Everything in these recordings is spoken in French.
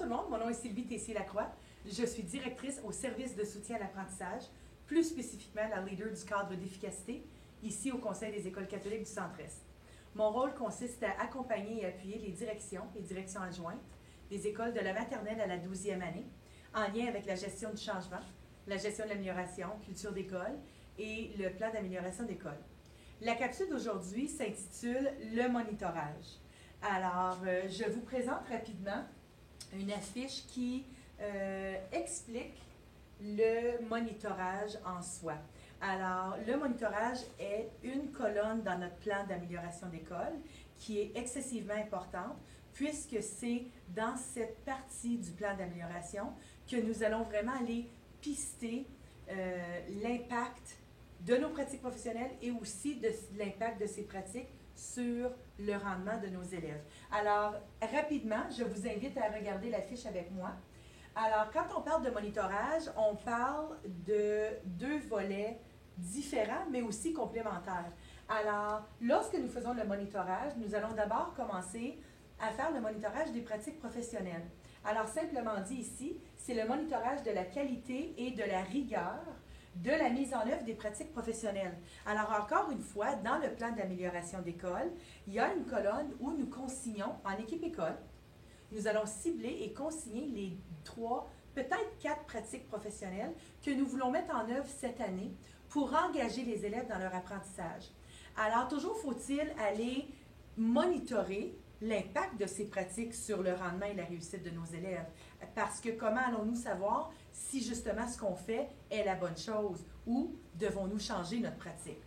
le monde, mon nom est Sylvie Tessier-Lacroix. Je suis directrice au service de soutien à l'apprentissage, plus spécifiquement la leader du cadre d'efficacité, ici au Conseil des écoles catholiques du Centre-Est. Mon rôle consiste à accompagner et appuyer les directions adjointes des écoles de la maternelle à la 12e année, en lien avec la gestion du changement, la gestion de l'amélioration, culture d'école et le plan d'amélioration d'école. La capsule d'aujourd'hui s'intitule « Le monitorage ». Alors, je vous présente rapidement une affiche qui explique le monitorage en soi. Alors, le monitorage est une colonne dans notre plan d'amélioration d'école qui est excessivement importante puisque c'est dans cette partie du plan d'amélioration que nous allons vraiment aller pister l'impact de nos pratiques professionnelles et aussi de l'impact de ces pratiques sur le rendement de nos élèves. Alors, rapidement, je vous invite à regarder la fiche avec moi. Alors, quand on parle de monitorage, on parle de deux volets différents, mais aussi complémentaires. Alors, lorsque nous faisons le monitorage, nous allons d'abord commencer à faire le monitorage des pratiques professionnelles. Alors, simplement dit ici, c'est le monitorage de la qualité et de la rigueur de la mise en œuvre des pratiques professionnelles. Alors, encore une fois, dans le plan d'amélioration d'école, il y a une colonne où nous consignons, en équipe école, nous allons cibler et consigner les 3, peut-être 4 pratiques professionnelles que nous voulons mettre en œuvre cette année pour engager les élèves dans leur apprentissage. Alors, toujours faut-il aller monitorer l'impact de ces pratiques sur le rendement et la réussite de nos élèves. Parce que comment allons-nous savoir si justement ce qu'on fait est la bonne chose ou devons-nous changer notre pratique?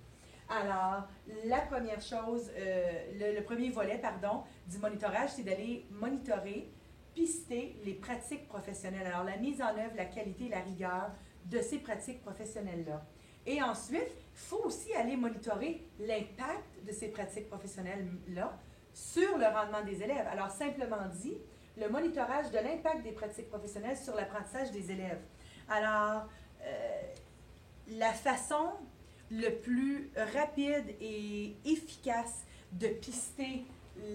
Alors, la première chose, le premier volet, du monitorage, c'est d'aller monitorer, pister les pratiques professionnelles. Alors, la mise en œuvre, la qualité et la rigueur de ces pratiques professionnelles-là. Et ensuite, il faut aussi aller monitorer l'impact de ces pratiques professionnelles-là sur le rendement des élèves. Alors, simplement dit, le monitorage de l'impact des pratiques professionnelles sur l'apprentissage des élèves. Alors, la façon le plus rapide et efficace de pister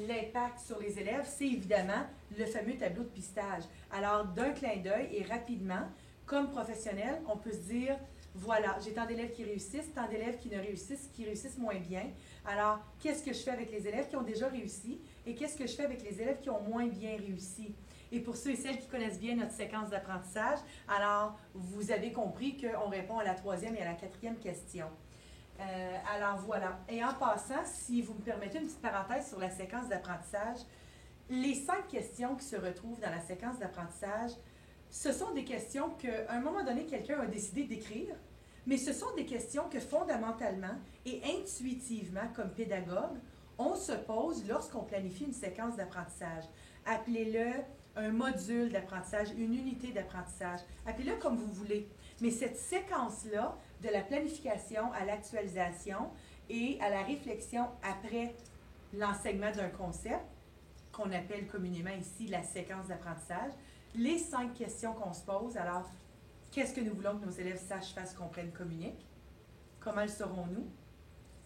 l'impact sur les élèves, c'est évidemment le fameux tableau de pistage. Alors, d'un clin d'œil et rapidement, comme professionnel, on peut se dire, voilà, j'ai tant d'élèves qui réussissent, tant d'élèves qui réussissent moins bien. Alors, qu'est-ce que je fais avec les élèves qui ont déjà réussi et qu'est-ce que je fais avec les élèves qui ont moins bien réussi? Et pour ceux et celles qui connaissent bien notre séquence d'apprentissage, alors, vous avez compris qu'on répond à la 3e et à la 4e question. Alors, voilà. Et en passant, si vous me permettez une petite parenthèse sur la séquence d'apprentissage, les 5 questions qui se retrouvent dans la séquence d'apprentissage, ce sont des questions qu'à un moment donné, quelqu'un a décidé d'écrire, mais ce sont des questions que fondamentalement et intuitivement, comme pédagogue, on se pose lorsqu'on planifie une séquence d'apprentissage. Appelez-le un module d'apprentissage, une unité d'apprentissage, appelez-le comme vous voulez. Mais cette séquence-là, de la planification à l'actualisation et à la réflexion après l'enseignement d'un concept, qu'on appelle communément ici la séquence d'apprentissage, les 5 questions qu'on se pose, alors, qu'est-ce que nous voulons que nos élèves sachent, fassent, comprennent, communiquent? Comment le saurons-nous?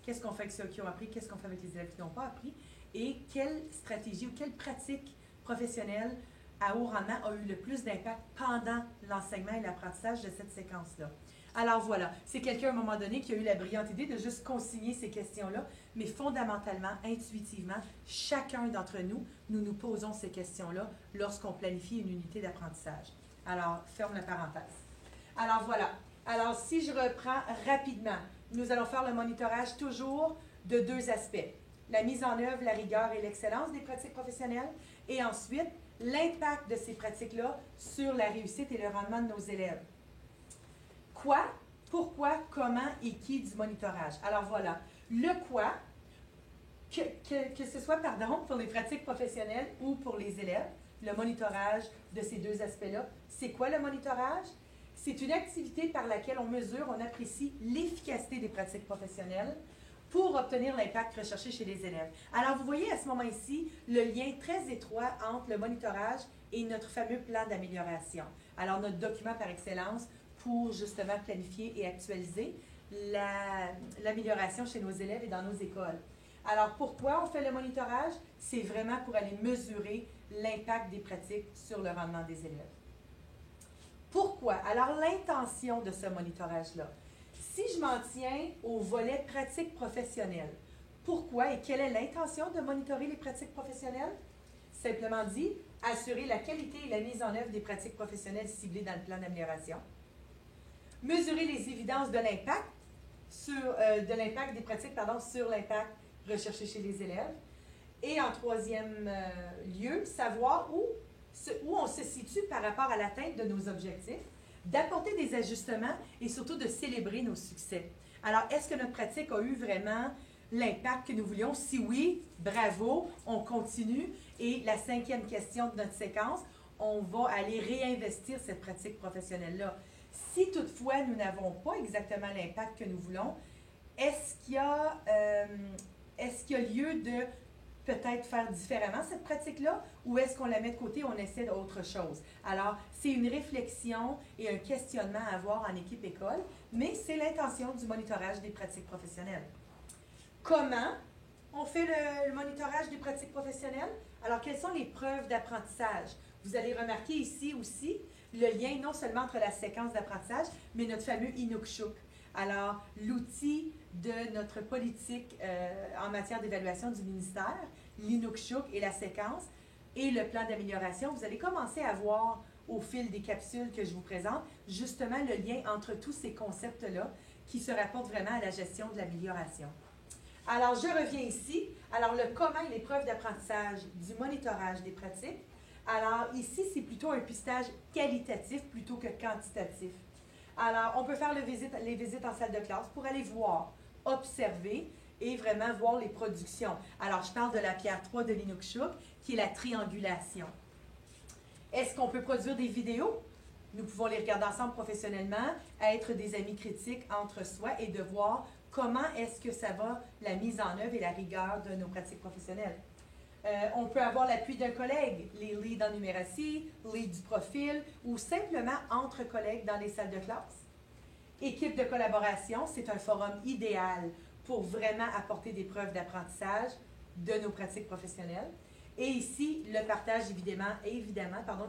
Qu'est-ce qu'on fait avec ceux qui ont appris? Qu'est-ce qu'on fait avec les élèves qui n'ont pas appris? Et quelle stratégie ou quelle pratique professionnelle à haut rendement a eu le plus d'impact pendant l'enseignement et l'apprentissage de cette séquence-là? Alors voilà, c'est quelqu'un à un moment donné qui a eu la brillante idée de juste consigner ces questions-là, mais fondamentalement, intuitivement, chacun d'entre nous, nous posons ces questions-là lorsqu'on planifie une unité d'apprentissage. Alors, ferme la parenthèse. Alors voilà, alors si je reprends rapidement, nous allons faire le monitorage toujours de 2 aspects. La mise en œuvre, la rigueur et l'excellence des pratiques professionnelles, et ensuite, l'impact de ces pratiques-là sur la réussite et le rendement de nos élèves. Quoi, pourquoi, comment et qui du monitorage. Alors voilà, le quoi, que ce soit pour les pratiques professionnelles ou pour les élèves, le monitorage de ces 2 aspects-là. C'est quoi le monitorage? C'est une activité par laquelle on mesure, on apprécie l'efficacité des pratiques professionnelles pour obtenir l'impact recherché chez les élèves. Alors, vous voyez à ce moment-ci le lien très étroit entre le monitorage et notre fameux plan d'amélioration. Alors, notre document par excellence pour justement planifier et actualiser l'amélioration chez nos élèves et dans nos écoles. Alors, pourquoi on fait le monitorage? C'est vraiment pour aller mesurer l'impact des pratiques sur le rendement des élèves. Pourquoi? Alors, l'intention de ce monitorage-là. Si je m'en tiens au volet pratique professionnelle, pourquoi et quelle est l'intention de monitorer les pratiques professionnelles? Simplement dit, assurer la qualité et la mise en œuvre des pratiques professionnelles ciblées dans le plan d'amélioration. Mesurer les évidences de l'impact des pratiques sur l'impact recherché chez les élèves. Et en troisième lieu, savoir où on se situe par rapport à l'atteinte de nos objectifs, d'apporter des ajustements et surtout de célébrer nos succès. Alors, est-ce que notre pratique a eu vraiment l'impact que nous voulions? Si oui, bravo, on continue. Et la cinquième question de notre séquence, on va aller réinvestir cette pratique professionnelle-là. Si toutefois nous n'avons pas exactement l'impact que nous voulons, est-ce qu'il y a lieu de peut-être faire différemment cette pratique-là, ou est-ce qu'on la met de côté et on essaie d'autre chose? Alors, c'est une réflexion et un questionnement à avoir en équipe école, mais c'est l'intention du monitorage des pratiques professionnelles. Comment on fait le monitorage des pratiques professionnelles? Alors, quelles sont les preuves d'apprentissage? Vous allez remarquer ici aussi le lien non seulement entre la séquence d'apprentissage, mais notre fameux Inukshuk. Alors, l'outil de notre politique en matière d'évaluation du ministère, l'Inukshuk et la séquence, et le plan d'amélioration, vous allez commencer à voir au fil des capsules que je vous présente, justement le lien entre tous ces concepts-là qui se rapportent vraiment à la gestion de l'amélioration. Alors, je reviens ici. Alors, le comment et les preuves d'apprentissage du monitorage des pratiques. Alors, ici, c'est plutôt un pistage qualitatif plutôt que quantitatif. Alors, on peut faire les visites en salle de classe pour aller voir, observer et vraiment voir les productions. Alors, je parle de la pierre 3 de l'Inukshuk, qui est la triangulation. Est-ce qu'on peut produire des vidéos? Nous pouvons les regarder ensemble professionnellement, être des amis critiques entre soi et de voir comment est-ce que ça va, la mise en œuvre et la rigueur de nos pratiques professionnelles. On peut avoir l'appui d'un collègue, les leads en numératie, leads du profil, ou simplement entre collègues dans les salles de classe. Équipe de collaboration, c'est un forum idéal pour vraiment apporter des preuves d'apprentissage de nos pratiques professionnelles. Et ici, le partage évidemment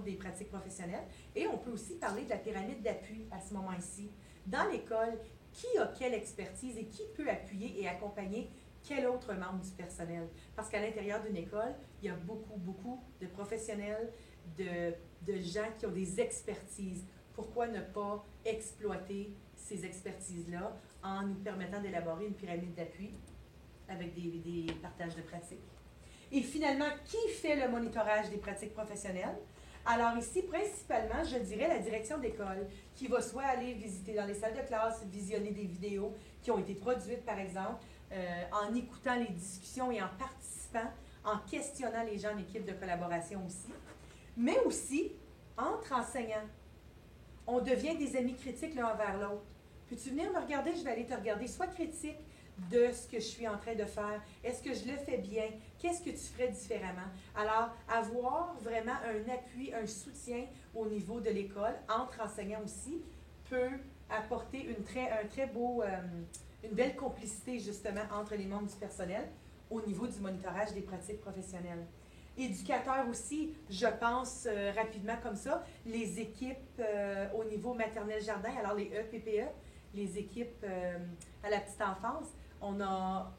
des pratiques professionnelles. Et on peut aussi parler de la pyramide d'appui à ce moment-ci. Dans l'école, qui a quelle expertise et qui peut appuyer et accompagner quel autre membre du personnel? Parce qu'à l'intérieur d'une école, il y a beaucoup de professionnels, de gens qui ont des expertises. Pourquoi ne pas exploiter ces expertises-là en nous permettant d'élaborer une pyramide d'appui avec des partages de pratiques? Et finalement, qui fait le monitorage des pratiques professionnelles? Alors ici, principalement, je dirais la direction d'école, qui va soit aller visiter dans les salles de classe, visionner des vidéos qui ont été produites, par exemple, en écoutant les discussions et en participant, en questionnant les gens en équipe de collaboration aussi, mais aussi entre enseignants. On devient des amis critiques l'un envers l'autre. Peux-tu venir me regarder? Je vais aller te regarder. Sois critique de ce que je suis en train de faire. Est-ce que je le fais bien? Qu'est-ce que tu ferais différemment? Alors, avoir vraiment un appui, un soutien au niveau de l'école, entre enseignants aussi, peut apporter une belle complicité justement entre les membres du personnel au niveau du monitorage des pratiques professionnelles. Éducateurs aussi, je pense rapidement comme ça, les équipes au niveau maternel-jardin, alors les EPPE, les équipes à la petite enfance, on a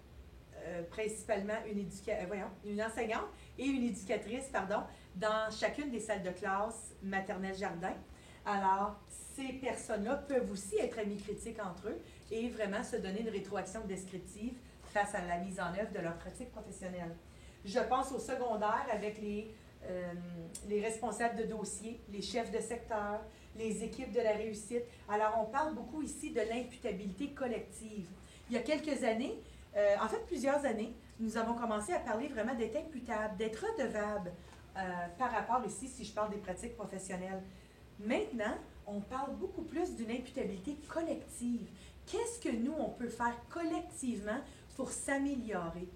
principalement une enseignante et une éducatrice, dans chacune des salles de classe maternelle-jardin. Alors, ces personnes-là peuvent aussi être amis critiques entre eux et vraiment se donner une rétroaction descriptive face à la mise en œuvre de leur pratique professionnelle. Je pense au secondaire avec les responsables de dossiers, les chefs de secteur, les équipes de la réussite. Alors, on parle beaucoup ici de l'imputabilité collective. Il y a quelques années, en fait plusieurs années, nous avons commencé à parler vraiment d'être imputable, d'être redevable par rapport ici, si je parle des pratiques professionnelles. Maintenant, on parle beaucoup plus d'une imputabilité collective. Qu'est-ce que nous, on peut faire collectivement pour s'améliorer?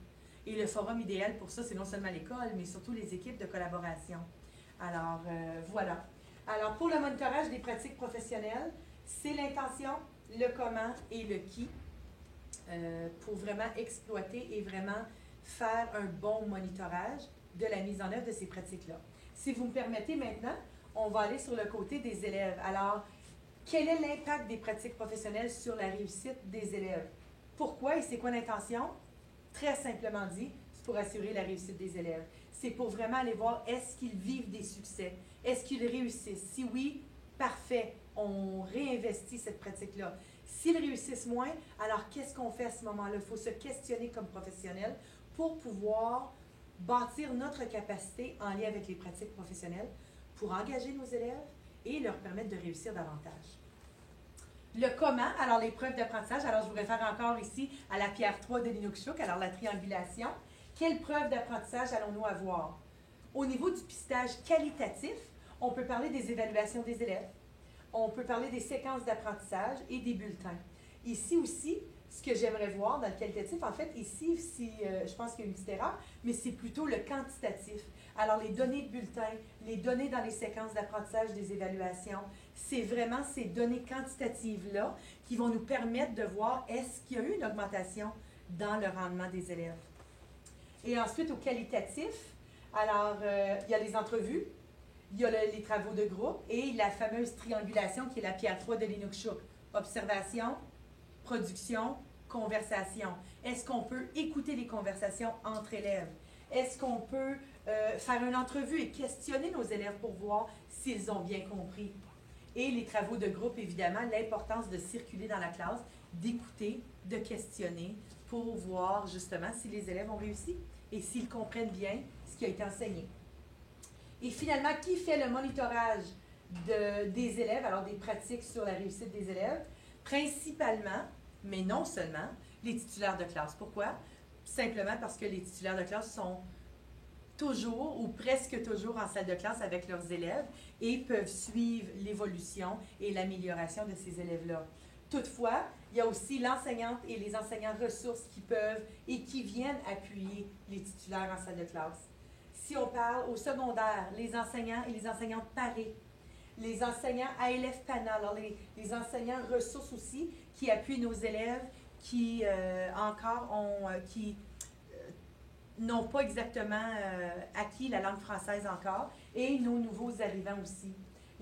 Et le forum idéal pour ça, c'est non seulement l'école, mais surtout les équipes de collaboration. Alors, voilà. Alors, pour le monitorage des pratiques professionnelles, c'est l'intention, le comment et le qui pour vraiment exploiter et vraiment faire un bon monitorage de la mise en œuvre de ces pratiques-là. Si vous me permettez maintenant, on va aller sur le côté des élèves. Alors, quel est l'impact des pratiques professionnelles sur la réussite des élèves? Pourquoi et c'est quoi l'intention? Très simplement dit, c'est pour assurer la réussite des élèves. C'est pour vraiment aller voir, est-ce qu'ils vivent des succès? Est-ce qu'ils réussissent? Si oui, parfait, on réinvestit cette pratique-là. S'ils réussissent moins, alors qu'est-ce qu'on fait à ce moment-là? Il faut se questionner comme professionnel pour pouvoir bâtir notre capacité en lien avec les pratiques professionnelles pour engager nos élèves et leur permettre de réussir davantage. Le comment, alors les preuves d'apprentissage, alors je vous réfère encore ici à la pierre 3 de l'Inukshuk, alors la triangulation. Quelles preuves d'apprentissage allons-nous avoir? Au niveau du pistage qualitatif, on peut parler des évaluations des élèves, on peut parler des séquences d'apprentissage et des bulletins. Ici aussi, ce que j'aimerais voir dans le qualitatif, en fait, ici, je pense qu'il y a une petite erreur, mais c'est plutôt le quantitatif. Alors, les données de bulletins, les données dans les séquences d'apprentissage des évaluations, c'est vraiment ces données quantitatives-là qui vont nous permettre de voir est-ce qu'il y a eu une augmentation dans le rendement des élèves. Et ensuite, au qualitatif, alors, il y a les entrevues, il y a les travaux de groupe et la fameuse triangulation qui est la pierre 3 de l'Inukshuk. Observation, production, conversation. Est-ce qu'on peut écouter les conversations entre élèves? Est-ce qu'on peut faire une entrevue et questionner nos élèves pour voir s'ils ont bien compris? Et les travaux de groupe, évidemment, l'importance de circuler dans la classe, d'écouter, de questionner pour voir justement si les élèves ont réussi et s'ils comprennent bien ce qui a été enseigné. Et finalement, qui fait le monitorage des élèves, alors des pratiques sur la réussite des élèves? Principalement, mais non seulement, les titulaires de classe. Pourquoi? Simplement parce que les titulaires de classe sont toujours ou presque toujours en salle de classe avec leurs élèves et peuvent suivre l'évolution et l'amélioration de ces élèves-là. Toutefois, il y a aussi l'enseignante et les enseignants ressources qui peuvent et qui viennent appuyer les titulaires en salle de classe. Si on parle au secondaire, les enseignants et les enseignantes parés, les enseignants ALF PANA, alors les enseignants ressources aussi qui appuient nos élèves qui n'ont pas exactement acquis la langue française encore, et nos nouveaux arrivants aussi,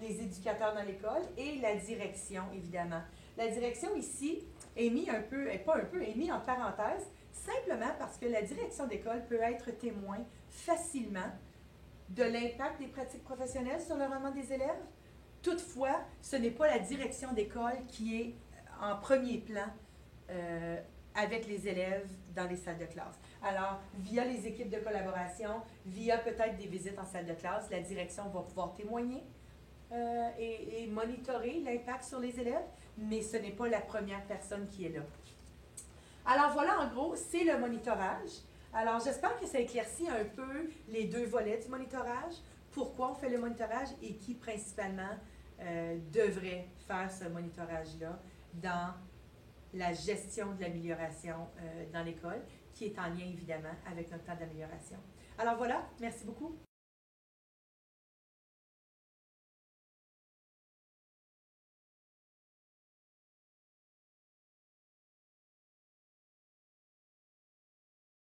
les éducateurs dans l'école et la direction, évidemment. La direction ici est mise est mise en parenthèse, simplement parce que la direction d'école peut être témoin facilement de l'impact des pratiques professionnelles sur le rendement des élèves. Toutefois, ce n'est pas la direction d'école qui est en premier plan avec les élèves dans les salles de classe. Alors, via les équipes de collaboration, via peut-être des visites en salle de classe, la direction va pouvoir témoigner et monitorer l'impact sur les élèves, mais ce n'est pas la première personne qui est là. Alors voilà, en gros, c'est le monitorage. Alors, j'espère que ça éclaircit un peu les deux volets du monitorage, pourquoi on fait le monitorage et qui principalement devrait faire ce monitorage-là dans la gestion de l'amélioration dans l'école, qui est en lien évidemment avec notre temps d'amélioration. Alors voilà, merci beaucoup.